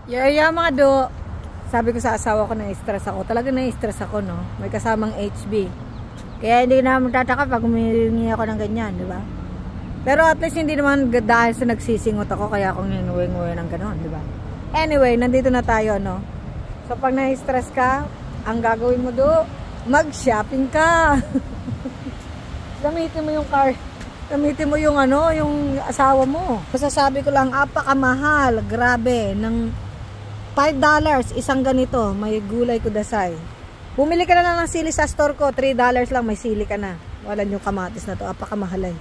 Yeah, mga do. Sabi ko sa asawa ko na-stress ako. Talaga na-stress ako, no? May kasamang HB. Kaya hindi na magtataka pag humihingi ako ng ganyan, di ba? Pero at least hindi naman dahil sa nagsisingot ako kaya akong hinuwi-nguwi ng gano'n, di ba? Anyway, nandito na tayo, no? So pag na-stress ka, ang gagawin mo do, mag-shopping ka. Gamitin mo yung car. Gamitin mo yung yung asawa mo. Masasabi ko lang, apakamahal, grabe, ng $5 isang ganito, may gulay kudasay. Bumili ka na lang ng sili sa store ko, $3 lang, may sili ka na. Wala yung kamatis na to, apakamahal eh.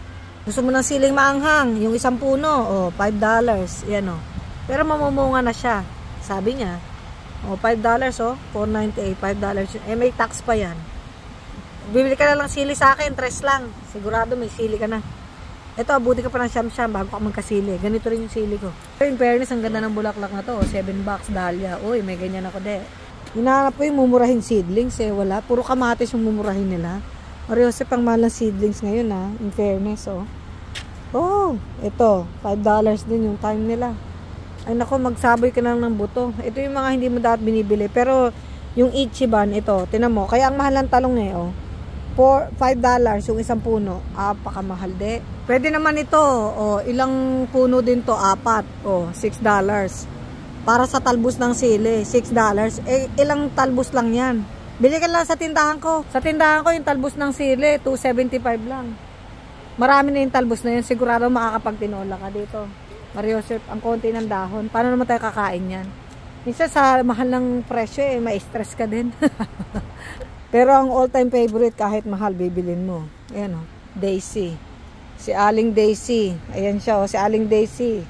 Gusto mo ng siling maanghang, yung isang puno, $5, yan o. Pero mamumunga na siya, sabi niya. $5, $4.98, $5. Eh, may tax pa yan. Bibili ka na lang sili sa akin, 3 lang. Sigurado may sili ka na. Ito, abuti ka pa ng siyam-siyam bago ka magkasili. Ganito rin yung sili ko. In fairness, ang ganda ng bulaklak na to. $7 dahlia. Uy, may ganyan ako de. Hinahanap ko yung mumurahin seedlings eh. Wala. Puro kamatis yung mumurahin nila. Mariosep pang mahal ng seedlings ngayon ha. In fairness ito. $5 din yung time nila. Ay nako, magsaboy ka na lang ng buto. Ito yung mga hindi mo dapat binibili. Pero yung Ichiban, ito. Tinan mo. Kaya ang mahal ng talong eh $5 yung isang puno. Apakamahal de. Pwede naman ito. Ilang puno din to? 4. $6. Para sa talbos ng sili, $6. Eh, ilang talbos lang yan. Bili ka lang sa tindahan ko. Sa tindahan ko, yung talbos ng sili, $2.75 lang. Marami na yung talbos na yun. Sigurado makakapagtinola ka dito. Mariosep, ang konti ng dahon. Paano naman tayo kakain yan? Minsan sa mahal ng presyo ma-stress ka din. Pero ang all-time favorite, kahit mahal, bibilin mo. Ayan Daisy. Si Aling Daisy. Ayan siya si Aling Daisy.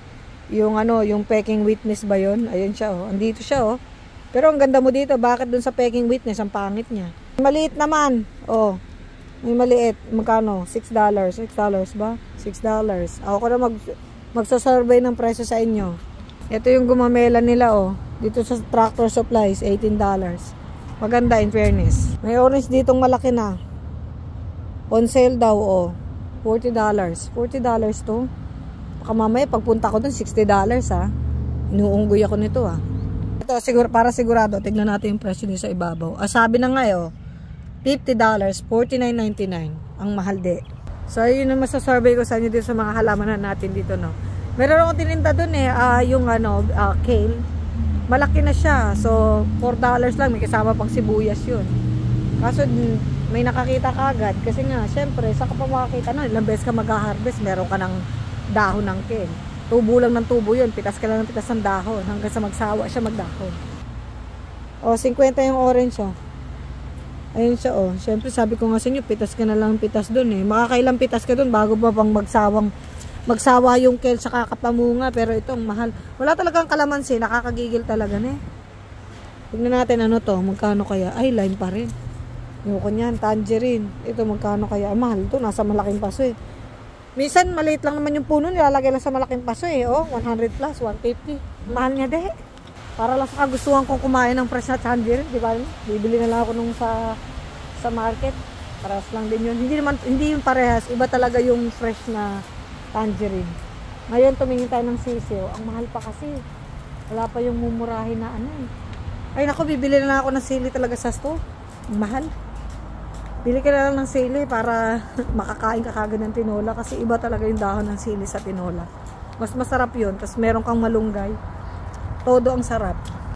Yung yung Peking Witness ba yun? Ayan siya Andito siya Pero ang ganda mo dito, bakit dun sa Peking Witness, ang pangit niya? Maliit naman. May maliit. Magkano? $6. $6 ba? $6. Ako na magsasurvey ng presyo sa inyo. Ito yung gumamela nila dito sa Tractor Supplies, $18. Maganda in fairness. May orange ditong malaki na. On sale daw $40. $40 to. Baka mamaya pagpunta ko dun $60 ha. Inuunggoy ako nito Ito para sigurado, tignan natin yung presyo dito sa ibabaw. Sabi na nga $50, $49.99 ang mahal de. So yun ang masasurvey ko sa inyo dito sa mga halamanan natin dito Meron akong tininda dun yung kale. Malaki na siya. So, $4 lang. May kasama pang sibuyas yun. Kaso, may nakakita ka agad. Kasi nga, syempre, saan ka pa makakita ilang beses ka mag-harvest, meron ka ng dahon ng kale. Tubo lang ng tubo yun. Pitas ka lang ng pitas ng dahon. Hanggang sa magsawa siya magdahon. 50 yung orange Ayun siya Syempre, sabi ko nga sa inyo, pitas ka na lang pitas dun Makakailang pitas ka dun bago pa pang magsawa yung kale sa kakapamunga. Pero itong mahal. Wala talagang kalamansi. Nakakagigil talaga Tignan natin magkano kaya. Ay, lime pa rin. Yung kunyan, tangerine. Ito magkano kaya. Mahal to. Nasa malaking paso Minsan maliit lang naman yung puno. Nilalagay lang sa malaking paso $100 plus, $150. Mahal niya Para lang sa kagustuhan kong kumain ng fresh na tangerine. Diba? Bibili na lang ako nung sa market. Parehas lang din yun. Hindi yung parehas. Iba talaga yung fresh na tangerine. Ngayon tumingin tayo ng sisiw. Ang mahal pa kasi. Wala pa yung mumurahin na Ay naku, bibili na ako ng sili talaga sa store. Ang mahal. Bili ka na lang ng sili para makakain ka kagad ng tinola. Kasi iba talaga yung dahon ng sili sa tinola. Mas masarap yun. Tapos meron kang malunggay. Todo ang sarap.